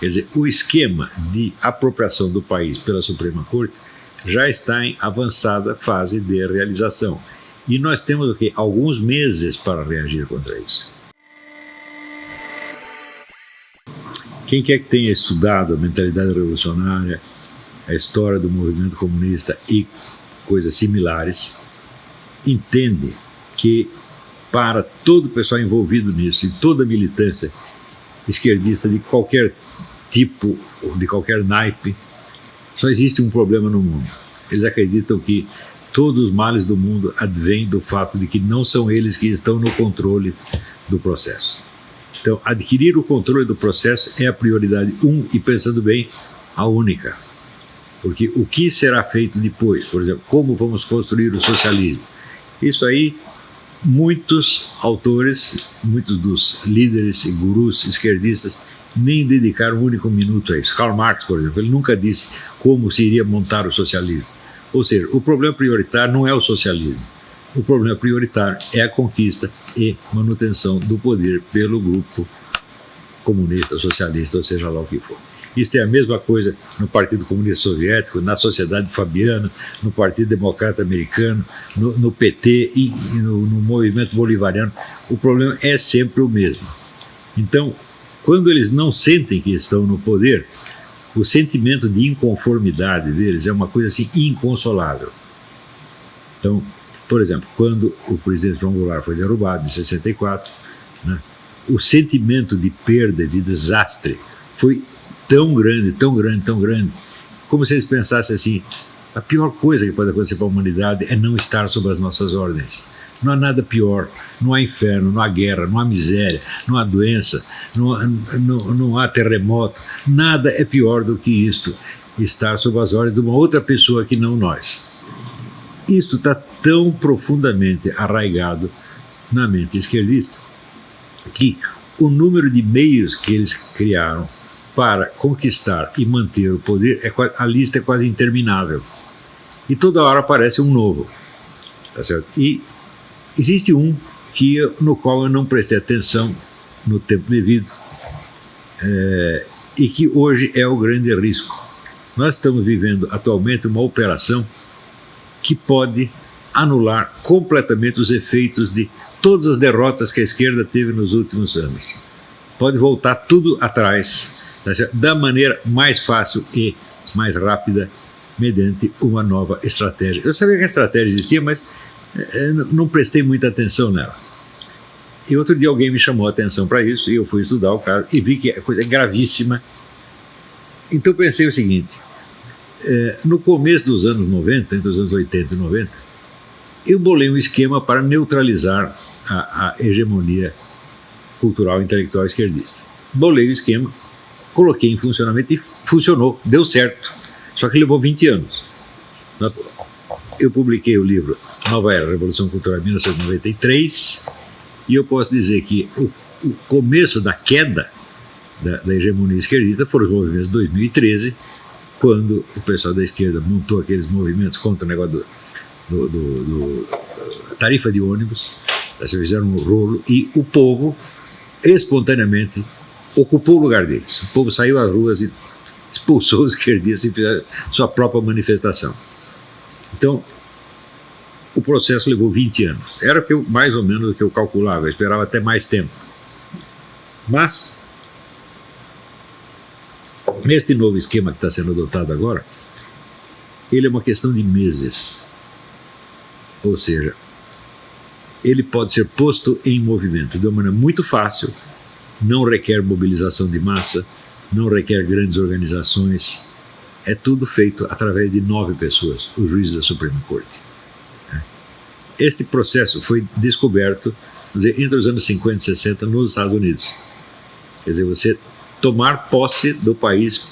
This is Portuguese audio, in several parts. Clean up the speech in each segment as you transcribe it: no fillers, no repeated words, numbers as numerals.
Quer dizer, o esquema de apropriação do país pela Suprema Corte já está em avançada fase de realização. E nós temos o quê? Alguns meses para reagir contra isso. Quem quer que tenha estudado a mentalidade revolucionária, a história do movimento comunista e coisas similares, entende que para todo o pessoal envolvido nisso e toda a militância esquerdista de qualquer tipo, de qualquer naipe, só existe um problema no mundo. Eles acreditam que todos os males do mundo advêm do fato de que não são eles que estão no controle do processo. Então, adquirir o controle do processo é a prioridade 1 e, pensando bem, a única. Porque o que será feito depois, por exemplo, como vamos construir o socialismo, isso aí, muitos autores, muitos dos líderes e gurus esquerdistas nem dedicaram um único minuto a isso. Karl Marx, por exemplo, ele nunca disse como se iria montar o socialismo. Ou seja, o problema prioritário não é o socialismo. O problema prioritário é a conquista e manutenção do poder pelo grupo comunista, socialista, ou seja lá o que for. Isso é a mesma coisa no Partido Comunista Soviético, na Sociedade Fabiana, no Partido Democrata Americano, no PT e no movimento bolivariano. O problema é sempre o mesmo. Então, quando eles não sentem que estão no poder, o sentimento de inconformidade deles é uma coisa assim inconsolável. Então, por exemplo, quando o presidente João Goulart foi derrubado, em 64, né, o sentimento de perda, de desastre, foi tão grande, tão grande, tão grande, como se eles pensassem assim, a pior coisa que pode acontecer para a humanidade é não estar sob as nossas ordens. Não há nada pior, não há inferno, não há guerra, não há miséria, não há doença, não há terremoto, nada é pior do que isto, estar sob as ordens de uma outra pessoa que não nós. Isto está tão profundamente arraigado na mente esquerdista que o número de meios que eles criaram para conquistar e manter o poder, a lista é quase interminável. E toda hora aparece um novo. Tá certo? E existe um no qual eu não prestei atenção no tempo devido, e que hoje é o grande risco. Nós estamos vivendo atualmente uma operação que pode anular completamente os efeitos de todas as derrotas que a esquerda teve nos últimos anos. Pode voltar tudo atrás, da maneira mais fácil e mais rápida, mediante uma nova estratégia. Eu sabia que a estratégia existia, mas não prestei muita atenção nela. E outro dia alguém me chamou a atenção para isso, e eu fui estudar o caso, e vi que a coisa é gravíssima. Então pensei o seguinte, no começo dos anos 90, entre os anos 80 e 90, eu bolei um esquema para neutralizar a hegemonia cultural e intelectual esquerdista. Bolei o esquema, coloquei em funcionamento e funcionou, deu certo. Só que levou 20 anos. Eu publiquei o livro Nova Era, Revolução Cultural de 1993, e eu posso dizer que o começo da queda da hegemonia esquerdista foram os movimentos de 2013, quando o pessoal da esquerda montou aqueles movimentos contra o negócio do tarifa de ônibus, eles fizeram um rolo, e o povo espontaneamente ocupou o lugar deles. O povo saiu às ruas e expulsou os esquerdistas e fizeram sua própria manifestação. Então, o processo levou 20 anos. Era mais ou menos o que eu calculava, eu esperava até mais tempo. Mas, neste novo esquema que está sendo adotado agora, ele é uma questão de meses. Ou seja, ele pode ser posto em movimento de uma maneira muito fácil, não requer mobilização de massa, não requer grandes organizações, é tudo feito através de 9 pessoas, os juízes da Suprema Corte. Este processo foi descoberto, entre os anos 50 e 60 nos Estados Unidos. Quer dizer, você tomar posse do país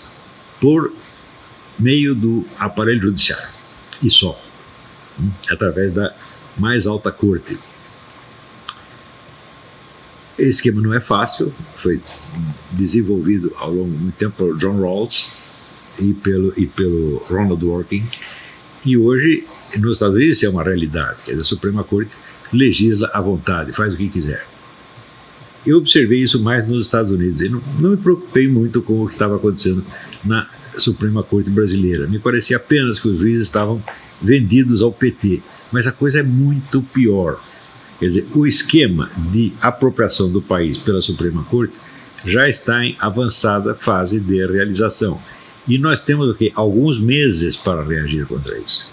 por meio do aparelho judiciário, e só, através da mais alta corte. Esse esquema não é fácil, foi desenvolvido ao longo do tempo por John Rawls e pelo Ronald Dworkin, e hoje nos Estados Unidos isso é uma realidade, quer dizer, a Suprema Corte legisla à vontade, faz o que quiser. Eu observei isso mais nos Estados Unidos. Eu não me preocupei muito com o que estava acontecendo na Suprema Corte brasileira. Me parecia apenas que os juízes estavam vendidos ao PT. Mas a coisa é muito pior. Quer dizer, o esquema de apropriação do país pela Suprema Corte já está em avançada fase de realização. E nós temos o quê? Alguns meses para reagir contra isso.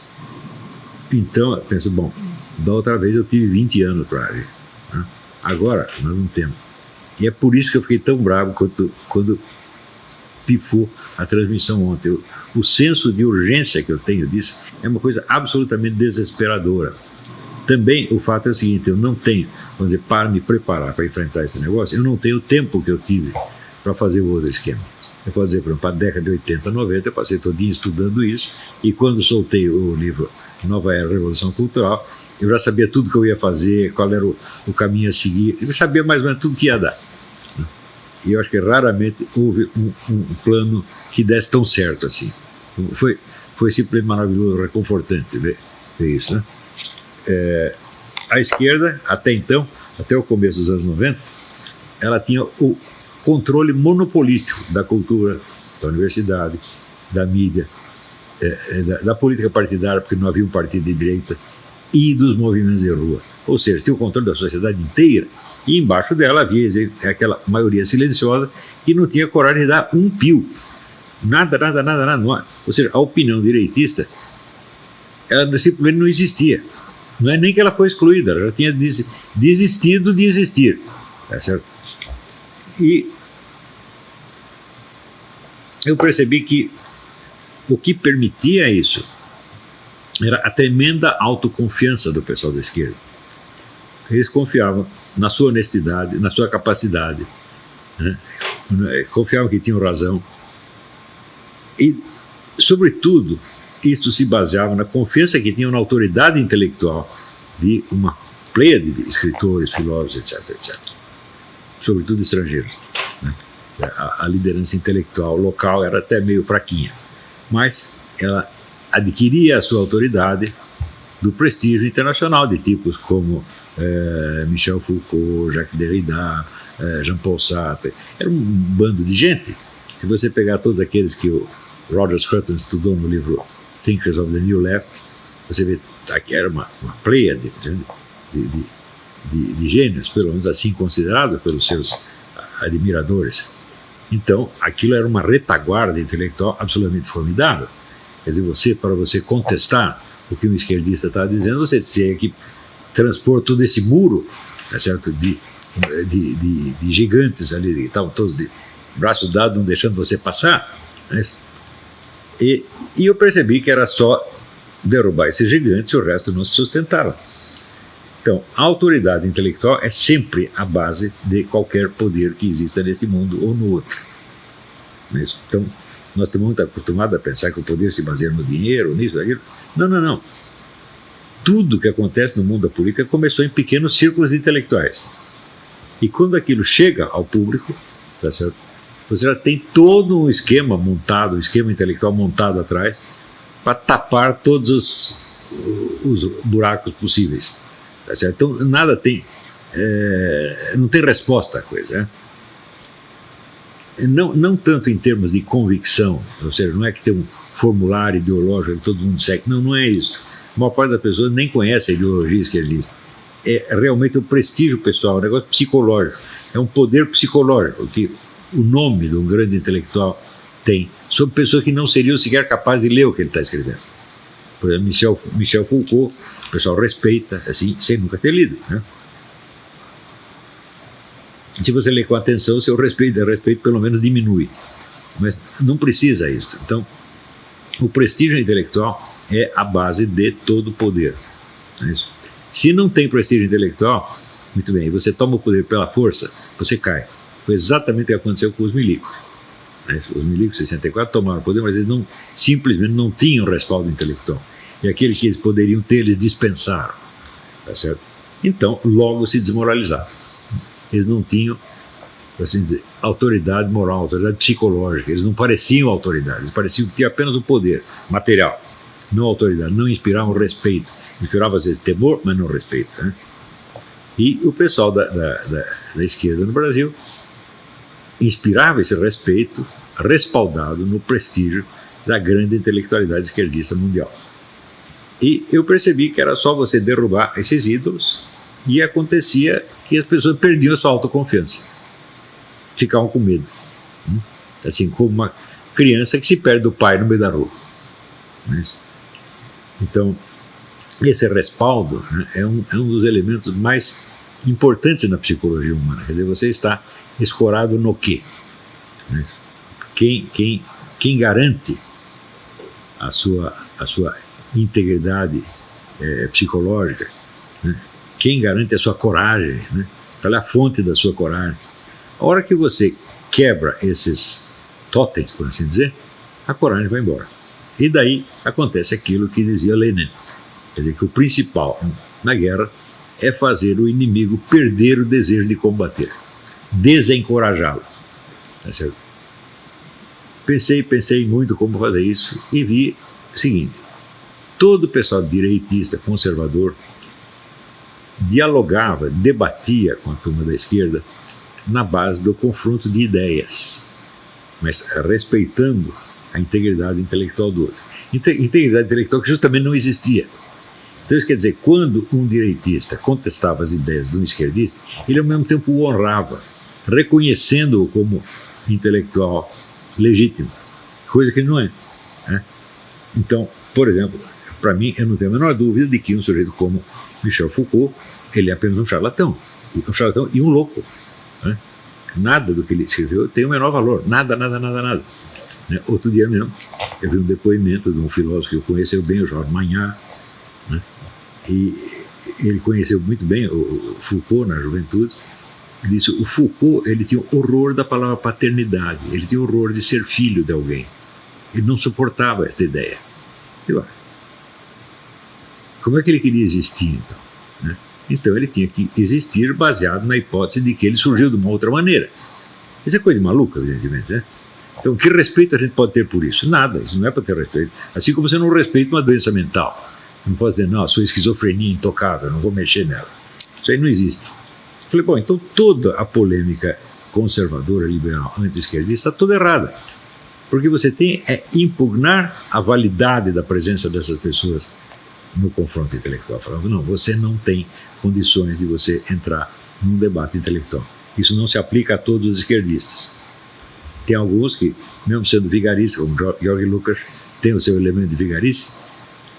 Então, eu penso, bom, da outra vez eu tive 20 anos para agir. Né? Agora, nós não temos. E é por isso que eu fiquei tão bravo quando pifou a transmissão ontem. O senso de urgência que eu tenho disso é uma coisa absolutamente desesperadora. Também o fato é o seguinte, eu não tenho, vamos dizer, para me preparar para enfrentar esse negócio, eu não tenho o tempo que eu tive para fazer o outro esquema. Eu posso dizer, por exemplo, para a década de 80, 90, eu passei todo dia estudando isso, e quando soltei o livro Nova Era, Revolução Cultural, eu já sabia tudo que eu ia fazer, qual era o caminho a seguir, eu sabia mais ou menos tudo que ia dar. E eu acho que raramente houve um plano que desse tão certo assim. Foi simplesmente maravilhoso, reconfortante ver isso, né? A esquerda, até então, até o começo dos anos 90, ela tinha o controle monopolístico da cultura, da universidade, da mídia, da política partidária, porque não havia um partido de direita, e dos movimentos de rua. Ou seja, tinha o controle da sociedade inteira, e embaixo dela havia aquela maioria silenciosa que não tinha coragem de dar um pio. Nada. Ou seja, a opinião direitista, ela simplesmente não existia. Não é nem que ela foi excluída, ela já tinha desistido de existir. Tá certo? E eu percebi que o que permitia isso era a tremenda autoconfiança do pessoal da esquerda. Eles confiavam na sua honestidade, na sua capacidade, né? Confiavam que tinham razão. E, sobretudo, isso se baseava na confiança que tinham na autoridade intelectual de uma pleiade de escritores, filósofos, etc. Sobretudo estrangeiros. Né? A liderança intelectual local era até meio fraquinha, mas ela adquiria a sua autoridade do prestígio internacional de tipos como Michel Foucault, Jacques Derrida, Jean-Paul Sartre. Era um bando de gente. Se você pegar todos aqueles que o Roger Scruton estudou no livro Thinkers of the New Left, você vê que era uma pleiade de gênios, pelo menos assim considerados pelos seus admiradores. Então, aquilo era uma retaguarda intelectual absolutamente formidável. Quer dizer, para você contestar o que um esquerdista está dizendo, você tinha que transpor todo esse muro, tá certo? De gigantes ali, que estavam todos de braços dados, não deixando você passar. Né? E eu percebi que era só derrubar esses gigantes e o resto não se sustentava. Então, a autoridade intelectual é sempre a base de qualquer poder que exista neste mundo ou no outro. Então, nós estamos muito acostumados a pensar que o poder se baseia no dinheiro, nisso, naquilo. Não. Tudo que acontece no mundo da política começou em pequenos círculos intelectuais. E quando aquilo chega ao público, tá certo? Você já tem todo um esquema montado, um esquema intelectual montado atrás, para tapar todos os buracos possíveis. Tá certo? Então, nada tem. Não tem resposta à coisa. Né? Não tanto em termos de convicção, ou seja, não é que tem um formulário ideológico que todo mundo segue. Não é isso. A maior parte das pessoas nem conhece a ideologia esquerdista. É realmente um prestígio pessoal, um negócio psicológico. É um poder psicológico que o nome de um grande intelectual tem sobre pessoas que não seriam sequer capazes de ler o que ele está escrevendo. Por exemplo, Michel Foucault, o pessoal respeita, assim, sem nunca ter lido. Né? Se você ler com atenção, o seu respeito pelo menos diminui. Mas não precisa isso. Então, o prestígio intelectual é a base de todo o poder. É isso. Se não tem prestígio intelectual, muito bem, você toma o poder pela força, você cai. Foi exatamente o que aconteceu com os milicos. Os milicos, em 64, tomaram o poder, mas eles simplesmente não tinham respaldo intelectual. E aquele que eles poderiam ter, eles dispensaram. Tá certo? Então, logo se desmoralizaram. Eles não tinham, por assim dizer, autoridade moral, autoridade psicológica. Eles não pareciam autoridade, eles pareciam que tinham apenas o poder material, não autoridade. Não inspiravam respeito. Inspiravam, às vezes, temor, mas não respeito. Né? E o pessoal da esquerda no Brasil inspirava esse respeito, respaldado no prestígio da grande intelectualidade esquerdista mundial. E eu percebi que era só você derrubar esses ídolos e acontecia que as pessoas perdiam a sua autoconfiança. Ficavam com medo. Assim como uma criança que se perde do pai no meio da rua. Então, esse respaldo, né, é um dos elementos mais importantes na psicologia humana. Quer dizer, você está escorado no quê? Né? Quem garante a sua integridade psicológica, né? Quem garante a sua coragem, né? Qual é a fonte da sua coragem? A hora que você quebra esses totens, por assim dizer, a coragem vai embora. E daí acontece aquilo que dizia Lenin, quer dizer, que o principal na guerra é fazer o inimigo perder o desejo de combater, desencorajá-lo. Tá certo? Pensei muito como fazer isso e vi o seguinte: todo o pessoal direitista, conservador, dialogava, debatia com a turma da esquerda na base do confronto de ideias, mas respeitando a integridade intelectual do outro. Integridade intelectual que justamente não existia. Então isso quer dizer, quando um direitista contestava as ideias de um esquerdista, ele ao mesmo tempo o honrava, reconhecendo-o como intelectual legítimo, coisa que ele não é, né? Então, por exemplo, para mim, eu não tenho a menor dúvida de que um sujeito como Michel Foucault, ele é apenas um charlatão e um louco, né? Nada do que ele escreveu tem o menor valor, nada. Né? Outro dia mesmo, eu vi um depoimento de um filósofo que eu conheceu bem, o Georges Magnard, né? E ele conheceu muito bem o Foucault na juventude. Ele disse: o Foucault, ele tinha horror da palavra paternidade, ele tinha horror de ser filho de alguém, ele não suportava esta ideia. E lá, como é que ele queria existir então? Né? Então ele tinha que existir baseado na hipótese de que ele surgiu de uma outra maneira. Isso é coisa de maluca, evidentemente, né? Então, que respeito a gente pode ter por isso? Nada, isso não é para ter respeito. Assim como você não respeita uma doença mental. Não pode dizer, não, a sua esquizofrenia é intocável, não vou mexer nela. Isso aí não existe. Eu falei, bom, então toda a polêmica conservadora, liberal, anti-esquerdista está toda errada. Porque você tem impugnar a validade da presença dessas pessoas no confronto intelectual, falando, não, você não tem condições de você entrar num debate intelectual. Isso não se aplica a todos os esquerdistas. Tem alguns que, mesmo sendo vigaristas, como Georg Lukács, tem o seu elemento de vigarice,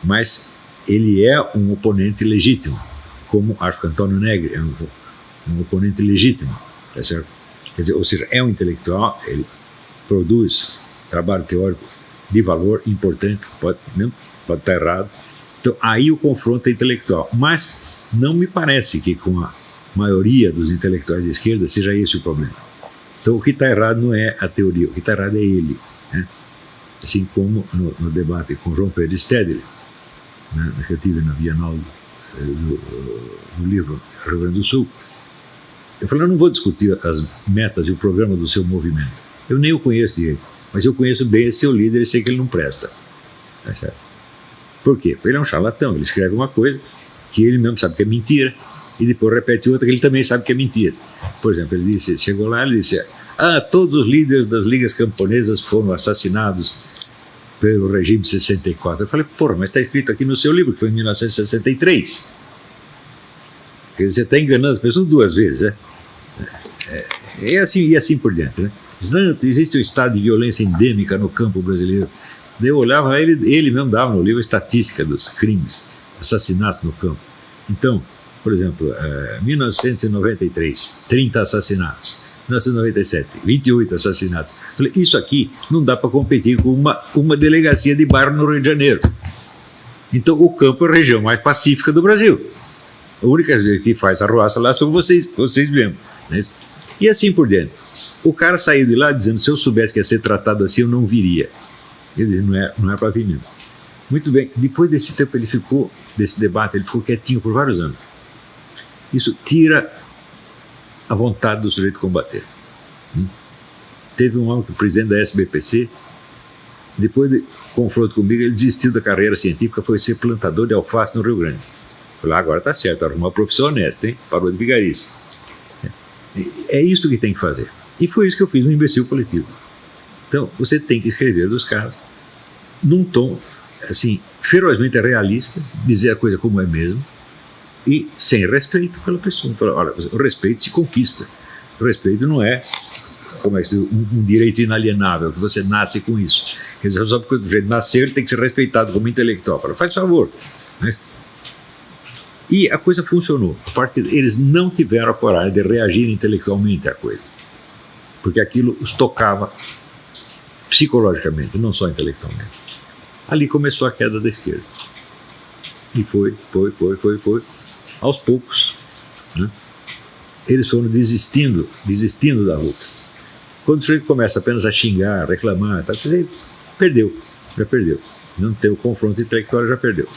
mas ele é um oponente legítimo, como acho que Antônio Negri é um oponente legítimo, tá certo? Quer dizer, ou seja, é um intelectual, ele produz trabalho teórico de valor importante, pode estar errado. Então, aí o confronto é intelectual. Mas não me parece que com a maioria dos intelectuais de esquerda seja esse o problema. Então, o que está errado não é a teoria, o que está errado é ele, né? Assim como no debate com João Pedro Stedley, né, que eu tive na Bienal do livro Rio Grande do Sul, eu falei, eu não vou discutir as metas e o programa do seu movimento. Eu nem o conheço direito, mas eu conheço bem esse seu líder e sei que ele não presta. Tá certo? Por quê? Porque ele é um charlatão, ele escreve uma coisa que ele mesmo sabe que é mentira, e depois repete outra que ele também sabe que é mentira. Por exemplo, ele disse, chegou lá e disse, todos os líderes das ligas camponesas foram assassinados pelo regime de 64. Eu falei, porra, mas está escrito aqui no seu livro, que foi em 1963. Quer dizer, você está enganando as pessoas duas vezes, né? E assim por diante, né? Existe um estado de violência endêmica no campo brasileiro. Daí eu olhava, ele mesmo dava no livro a estatística dos crimes, assassinatos no campo. Então, por exemplo, 1993, 30 assassinatos. 1997, 28 assassinatos. Falei, isso aqui não dá para competir com uma delegacia de bairro no Rio de Janeiro. Então, o campo é a região mais pacífica do Brasil. A única que faz arruaça lá são vocês mesmos. Né? E assim por diante. O cara saiu de lá dizendo, se eu soubesse que ia ser tratado assim, eu não viria. Quer dizer, não é para vir mesmo. Muito bem, depois desse tempo desse debate, ele ficou quietinho por vários anos. Isso tira a vontade do sujeito combater. Teve um homem que o presidente da SBPC, depois de confronto comigo, ele desistiu da carreira científica, foi ser plantador de alface no Rio Grande. Falei, agora está certo, arrumar uma profissão honesta, hein? Parou de vigarice. É isso que tem que fazer. E foi isso que eu fiz no Imbecil Coletivo. Então, você tem que escrever dos caras num tom, assim, ferozmente realista, dizer a coisa como é mesmo, e sem respeito pela pessoa. Falar, olha, o respeito se conquista. O respeito não é, como é que um direito inalienável, que você nasce com isso. Quer dizer, só porque o sujeito nasceu, ele tem que ser respeitado como intelectual. Fala, faz favor, né? E a coisa funcionou. A partir eles não tiveram a coragem de reagir intelectualmente à coisa, porque aquilo os tocava psicologicamente, não só intelectualmente. Ali começou a queda da esquerda. E foi. Aos poucos, né? Eles foram desistindo da luta. Quando o sujeito começa apenas a xingar, reclamar, tá, já perdeu. Não tem o confronto intelectual, já perdeu.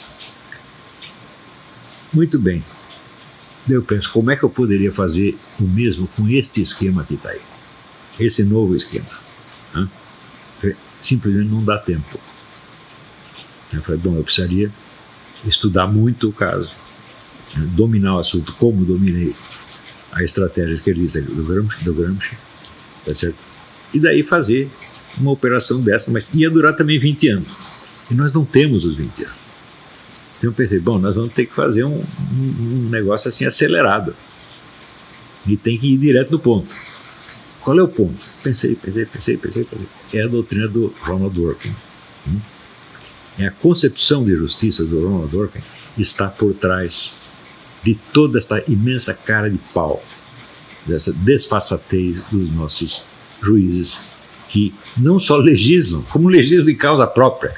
Muito bem. Eu penso, como é que eu poderia fazer o mesmo com este esquema que está aí? Esse novo esquema. Né? Simplesmente não dá tempo. Eu falei, bom, eu precisaria estudar muito o caso, né? Dominar o assunto, como dominei a estratégia esquerdista do Gramsci, tá certo? E daí fazer uma operação dessa, mas ia durar também 20 anos. E nós não temos os 20 anos. Então eu pensei, bom, nós vamos ter que fazer um negócio assim acelerado. E tem que ir direto no ponto. Qual é o ponto? Pensei. É a doutrina do Ronald Dworkin. É a concepção de justiça do Ronald Dworkin está por trás de toda esta imensa cara de pau, dessa desfaçatez dos nossos juízes, que não só legislam, como legislam em causa própria.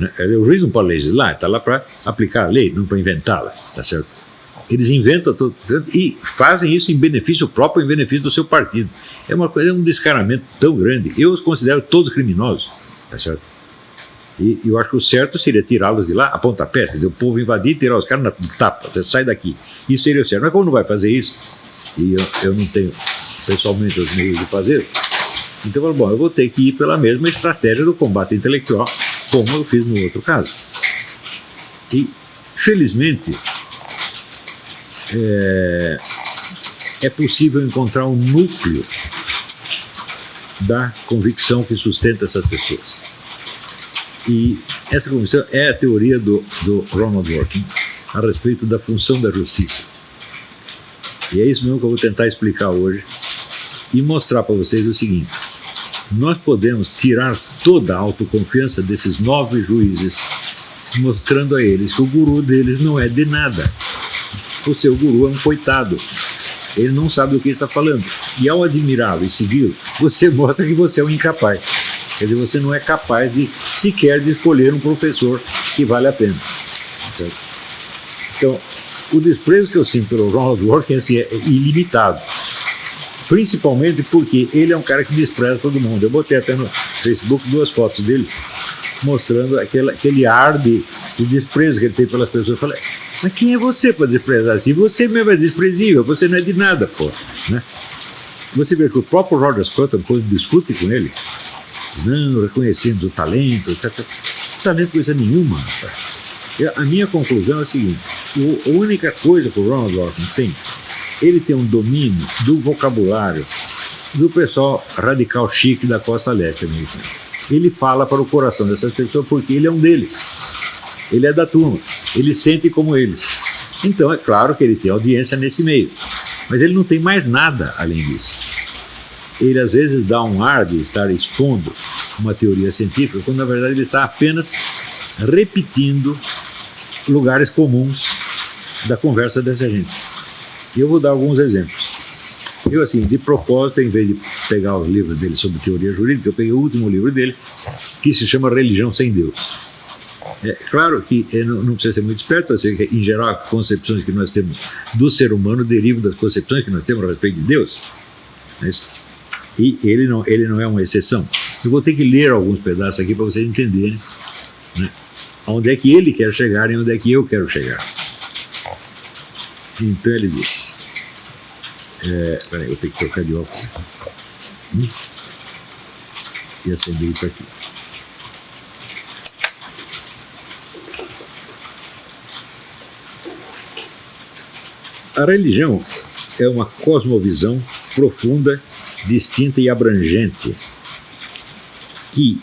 O juiz não pode legislar, está lá para aplicar a lei, não para inventá-la, tá certo? Eles inventam tudo e fazem isso em benefício próprio, em benefício do seu partido. É uma coisa, um descaramento tão grande. Eu os considero todos criminosos, tá certo? E eu acho que o certo seria tirá-los de lá a pontapé, quer dizer, o povo invadir e tirar os caras na tapa, você sai daqui. Isso seria o certo. Mas como não vai fazer isso, e eu não tenho pessoalmente os meios de fazer, então eu falo, bom, eu vou ter que ir pela mesma estratégia do combate intelectual, como eu fiz no outro caso. E, felizmente, é possível encontrar um núcleo da convicção que sustenta essas pessoas. E essa convicção é a teoria do Ronald Dworkin a respeito da função da justiça. E é isso mesmo que eu vou tentar explicar hoje e mostrar para vocês o seguinte: nós podemos tirar toda a autoconfiança desses 9 juízes, mostrando a eles que o guru deles não é de nada. O seu guru é um coitado. Ele não sabe do que está falando. E ao admirá-lo e segui-lo, você mostra que você é um incapaz. Quer dizer, você não é capaz sequer de escolher um professor que vale a pena. Certo? Então, o desprezo que eu sinto pelo Ronald Dworkin assim, é ilimitado. Principalmente porque ele é um cara que despreza todo mundo. Eu botei até no Facebook 2 fotos dele, mostrando aquele ar de desprezo que ele tem pelas pessoas. Eu falei, mas quem é você para desprezar assim? Você mesmo é desprezível, você não é de nada, pô. Né? Você vê que o próprio Roger Scruton, quando discute com ele, não reconhecendo o talento, etc. Talento coisa nenhuma, rapaz. A minha conclusão é a seguinte: a única coisa que o Ronald Dworkin tem, ele tem um domínio do vocabulário do pessoal radical chique da costa leste americana. Ele fala para o coração dessas pessoas porque ele é um deles. Ele é da turma. Ele sente como eles. Então é claro que ele tem audiência nesse meio. Mas ele não tem mais nada além disso. Ele às vezes dá um ar de estar expondo uma teoria científica, quando na verdade ele está apenas repetindo lugares comuns da conversa dessa gente. E eu vou dar alguns exemplos. Eu, assim, de propósito, em vez de pegar os livros dele sobre teoria jurídica, eu peguei o último livro dele, que se chama Religião Sem Deus. É claro que não precisa ser muito esperto, para ser que, em geral, as concepções que nós temos do ser humano derivam das concepções que nós temos a respeito de Deus. É isso. E ele não é uma exceção. Eu vou ter que ler alguns pedaços aqui para vocês entenderem, né, onde é que ele quer chegar e onde é que eu quero chegar. Então ele diz... Peraí, eu tenho que trocar de óculos. E acender isso aqui. A religião é uma cosmovisão profunda, distinta e abrangente, que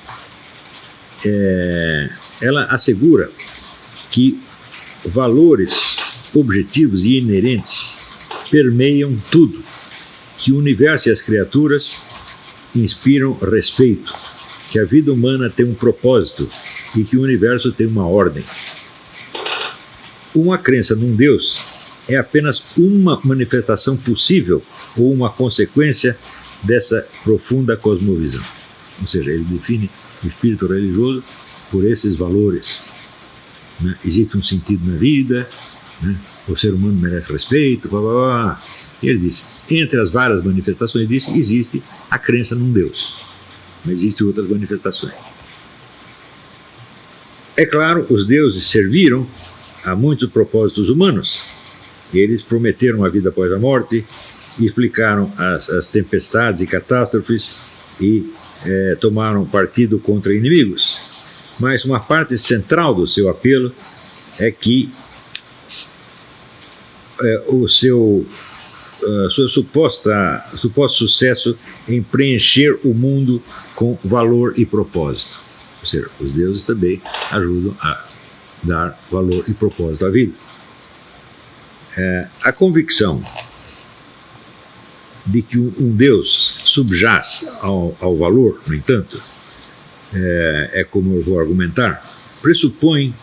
ela assegura que valores objetivos e inerentes permeiam tudo, que o universo e as criaturas inspiram respeito, que a vida humana tem um propósito e que o universo tem uma ordem. Uma crença num Deus é apenas uma manifestação possível ou uma consequência dessa profunda cosmovisão. Ou seja, ele define o espírito religioso por esses valores. Né? Existe um sentido na vida, né? O ser humano merece respeito, blá, blá, blá. Ele diz, entre as várias manifestações disso, existe a crença num Deus. Mas existem outras manifestações. É claro, os deuses serviram a muitos propósitos humanos. Eles prometeram a vida após a morte, explicaram as tempestades e catástrofes e tomaram partido contra inimigos. Mas uma parte central do seu apelo é que o seu suposto sucesso em preencher o mundo com valor e propósito. Ou seja, os deuses também ajudam a dar valor e propósito à vida. A convicção de que um Deus subjaz ao valor, no entanto, como eu vou argumentar, pressupõe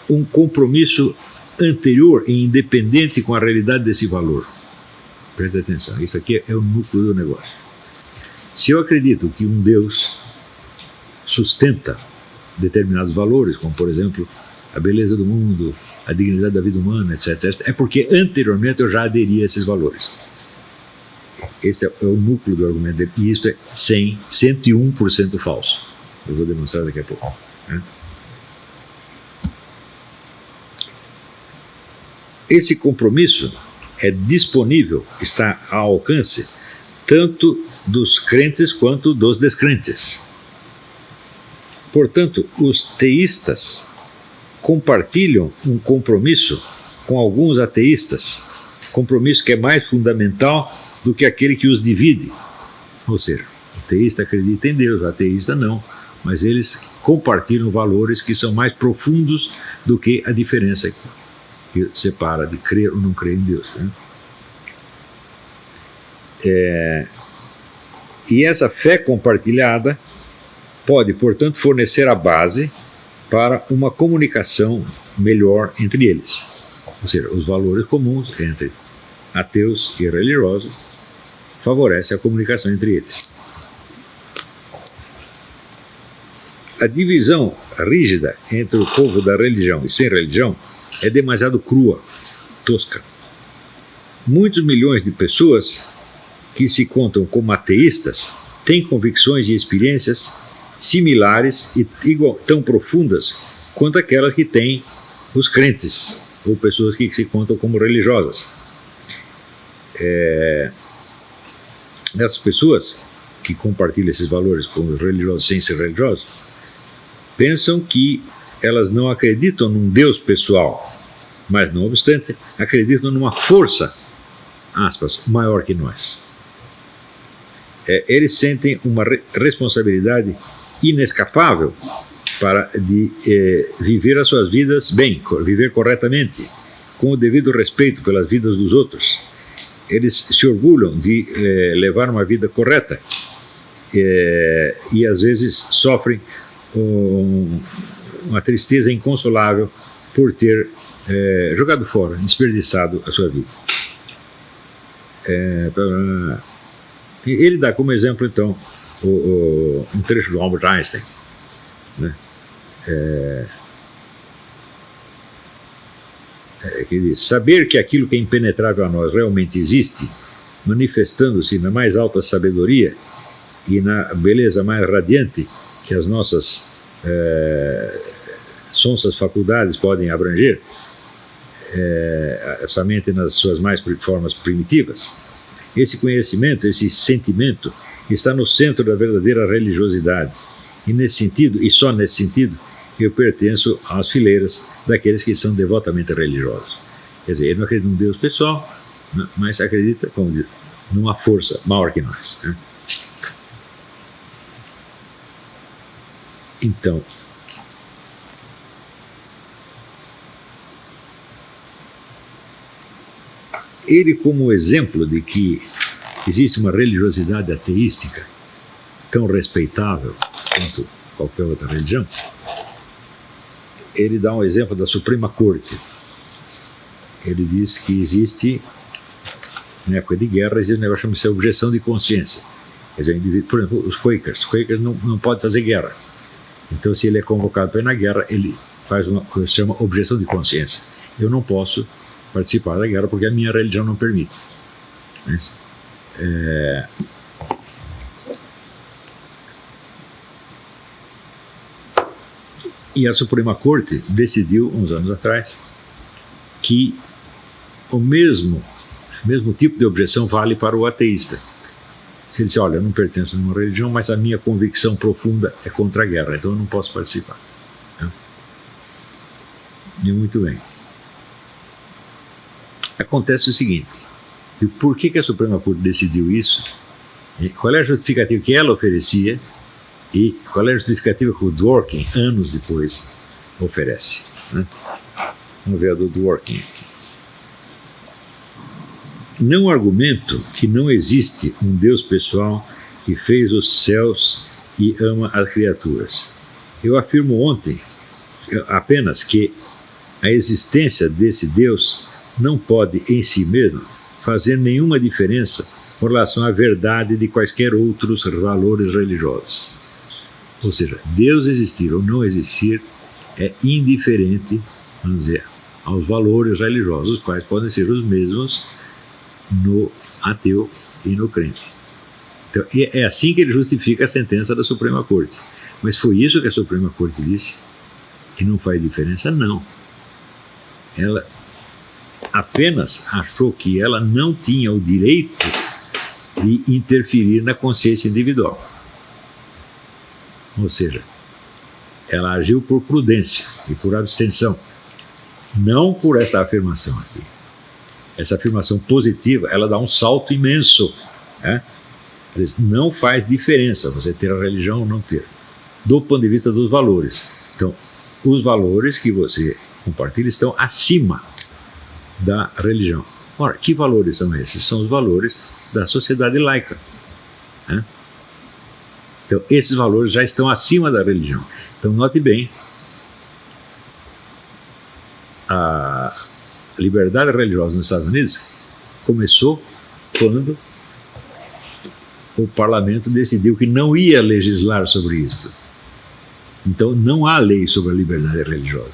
um compromisso anterior e independente com a realidade desse valor. Presta atenção, isso aqui é o núcleo do negócio. Se eu acredito que um Deus sustenta determinados valores, como por exemplo a beleza do mundo, a dignidade da vida humana, etc., é porque anteriormente eu já aderi a esses valores. Esse é o núcleo do argumento dele, e isso é 101% falso. Eu vou demonstrar daqui a pouco. Né? Esse compromisso é disponível, está ao alcance, tanto dos crentes quanto dos descrentes. Portanto, os teístas compartilham um compromisso com alguns ateístas, compromisso que é mais fundamental do que aquele que os divide. Ou seja, o teísta acredita em Deus, o ateísta não, mas eles compartilham valores que são mais profundos do que a diferença que separa de crer ou não crer em Deus. Né? E essa fé compartilhada pode, portanto, fornecer a base para uma comunicação melhor entre eles. Ou seja, os valores comuns entre ateus e religiosos favorecem a comunicação entre eles. A divisão rígida entre o povo da religião e sem religião é demasiado crua, tosca. Muitos milhões de pessoas que se contam como ateístas têm convicções e experiências similares e tão profundas quanto aquelas que têm os crentes, ou pessoas que se contam como religiosas. Essas pessoas que compartilham esses valores com os religiosos sem ser religiosos, pensam que elas não acreditam num Deus pessoal, mas, não obstante, acreditam numa força, aspas, maior que nós. Eles sentem uma responsabilidade inescapável de viver as suas vidas bem, viver corretamente, com o devido respeito pelas vidas dos outros. Eles se orgulham de levar uma vida correta e às vezes sofrem uma tristeza inconsolável por ter jogado fora, desperdiçado a sua vida. Ele dá como exemplo, então, um trecho do Albert Einstein, né? Que diz: saber que aquilo que é impenetrável a nós realmente existe, manifestando-se na mais alta sabedoria e na beleza mais radiante que as nossas sonsas faculdades podem abranger, somente nas suas mais formas primitivas. Esse conhecimento, esse sentimento, está no centro da verdadeira religiosidade. E nesse sentido, e só nesse sentido, eu pertenço às fileiras daqueles que são devotamente religiosos. Quer dizer, ele não acredita num Deus pessoal, né, mas acredita, como diz, numa força maior que nós. Né? Então, ele, como exemplo de que existe uma religiosidade ateística tão respeitável quanto qualquer outra religião, ele dá um exemplo da Suprema Corte. Ele diz que existe, na época de guerra, existe um negócio chamado de objeção de consciência. Quer dizer, por exemplo, os Quakers não podem fazer guerra. Então, se ele é convocado para ir na guerra, ele faz uma coisa que se chama objeção de consciência. Eu não posso participar da guerra porque a minha religião não permite. E a Suprema Corte decidiu, uns anos atrás, que o mesmo tipo de objeção vale para o ateísta. Se ele diz, olha, eu não pertenço a nenhuma religião, mas a minha convicção profunda é contra a guerra, então eu não posso participar. E muito bem. Acontece o seguinte, e por que a Suprema Corte decidiu isso? E qual é a justificativa que ela oferecia e qual é a justificativa que o Dworkin, anos depois, oferece? Né? Vamos ver a do Dworkin aqui. Não argumento que não existe um Deus pessoal que fez os céus e ama as criaturas. Eu afirmo ontem apenas que a existência desse Deus não pode em si mesmo fazer nenhuma diferença com relação à verdade de quaisquer outros valores religiosos. Ou seja, Deus existir ou não existir é indiferente, vamos dizer, aos valores religiosos, os quais podem ser os mesmos no ateu e no crente. Então, é assim que ele justifica a sentença da Suprema Corte. Mas foi isso que a Suprema Corte disse? Que não faz diferença? Não. Ela apenas achou que ela não tinha o direito de interferir na consciência individual. Ou seja, ela agiu por prudência e por abstenção, não por esta afirmação aqui. Essa afirmação positiva, ela dá um salto imenso. Né? Não faz diferença você ter a religião ou não ter, do ponto de vista dos valores. Então, os valores que você compartilha estão acima da religião. Ora, que valores são esses? São os valores da sociedade laica. Né? Então, esses valores já estão acima da religião. Então, note bem, a liberdade religiosa nos Estados Unidos começou quando o parlamento decidiu que não ia legislar sobre isto. Então, não há lei sobre a liberdade religiosa.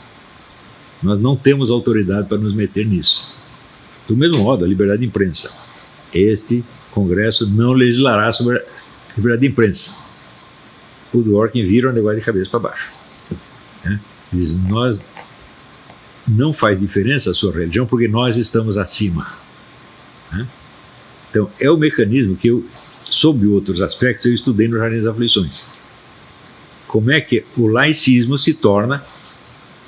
Nós não temos autoridade para nos meter nisso. Do mesmo modo, a liberdade de imprensa. Este Congresso não legislará sobre a liberdade de imprensa. O Dworkin vira o negócio de cabeça para baixo. Diz, não faz diferença a sua religião porque nós estamos acima. Então, é o mecanismo que eu, sob outros aspectos, eu estudei no Jardim das Aflições. Como é que o laicismo se torna,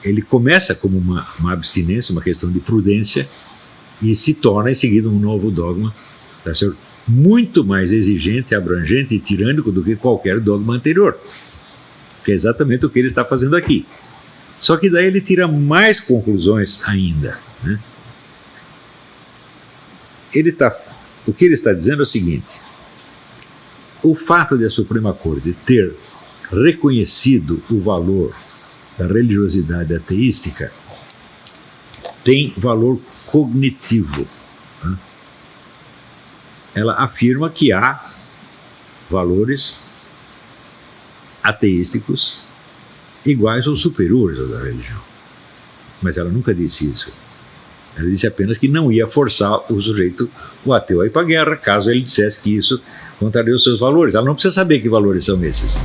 ele começa como uma abstinência, uma questão de prudência, e se torna em seguida um novo dogma, tá certo? Muito mais exigente, abrangente e tirânico do que qualquer dogma anterior, que é exatamente o que ele está fazendo aqui. Só que daí ele tira mais conclusões ainda. Né? O que ele está dizendo é o seguinte: o fato de a Suprema Corte ter reconhecido o valor da religiosidade ateística tem valor cognitivo. Né? Ela afirma que há valores ateísticos iguais ou superiores aos da religião. Mas ela nunca disse isso. Ela disse apenas que não ia forçar o sujeito, o ateu, a ir para a guerra, caso ele dissesse que isso contraria os seus valores. Ela não precisa saber que valores são esses.